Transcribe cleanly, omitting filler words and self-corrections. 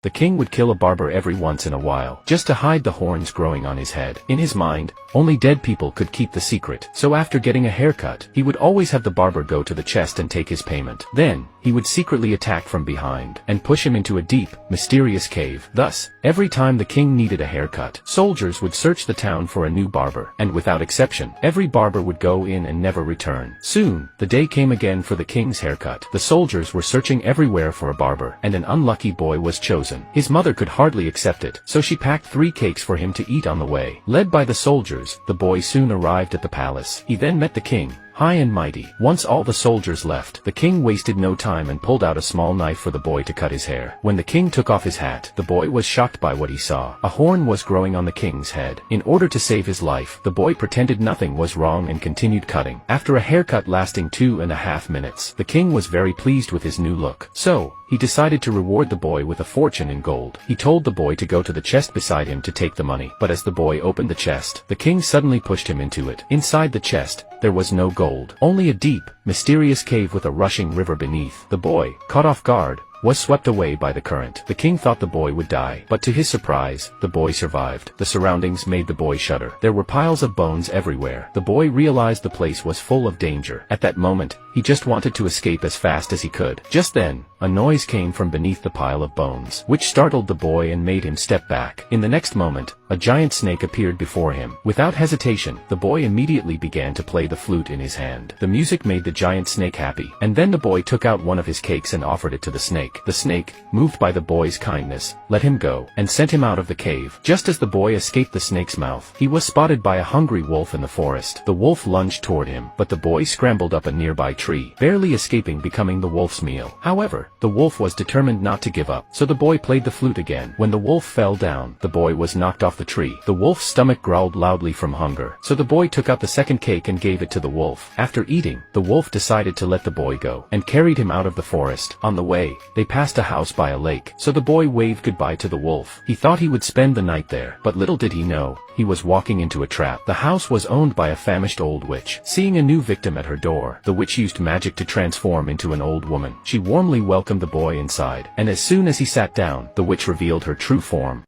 The king would kill a barber every once in a while, just to hide the horns growing on his head. In his mind, only dead people could keep the secret. So after getting a haircut, he would always have the barber go to the chest and take his payment. Then, he would secretly attack from behind, and push him into a deep, mysterious cave. Thus, every time the king needed a haircut, soldiers would search the town for a new barber, and without exception, every barber would go in and never return. Soon, the day came again for the king's haircut. The soldiers were searching everywhere for a barber, and an unlucky boy was chosen. His mother could hardly accept it, so she packed 3 cakes for him to eat on the way. Led by the soldiers, the boy soon arrived at the palace. He then met the king, high and mighty. Once all the soldiers left, the king wasted no time and pulled out a small knife for the boy to cut his hair. When the king took off his hat, the boy was shocked by what he saw. A horn was growing on the king's head. In order to save his life, the boy pretended nothing was wrong and continued cutting. After a haircut lasting 2.5 minutes, the king was very pleased with his new look. So, he decided to reward the boy with a fortune in gold. He told the boy to go to the chest beside him to take the money. But as the boy opened the chest, the king suddenly pushed him into it. Inside the chest, there was no gold, only a deep, mysterious cave with a rushing river beneath. The boy, caught off guard, was swept away by the current. The king thought the boy would die, but to his surprise, the boy survived. The surroundings made the boy shudder. There were piles of bones everywhere. The boy realized the place was full of danger. At that moment, he just wanted to escape as fast as he could. Just then, a noise came from beneath the pile of bones, which startled the boy and made him step back. In the next moment, a giant snake appeared before him. Without hesitation, the boy immediately began to play the flute in his hand. The music made the giant snake happy, and then the boy took out one of his cakes and offered it to the snake. The snake, moved by the boy's kindness, let him go, and sent him out of the cave. Just as the boy escaped the snake's mouth, he was spotted by a hungry wolf in the forest. The wolf lunged toward him, but the boy scrambled up a nearby tree, barely escaping becoming the wolf's meal. However, the wolf was determined not to give up, so the boy played the flute again. When the wolf fell down, the boy was knocked off the tree. The wolf's stomach growled loudly from hunger, so the boy took out the second cake and gave it to the wolf. After eating, the wolf decided to let the boy go, and carried him out of the forest. On the way, they passed a house by a lake, so the boy waved goodbye to the wolf. He thought he would spend the night there, but little did he know, he was walking into a trap. The house was owned by a famished old witch. Seeing a new victim at her door, the witch used magic to transform into an old woman. She warmly welcomed the boy inside, and as soon as he sat down, the witch revealed her true form.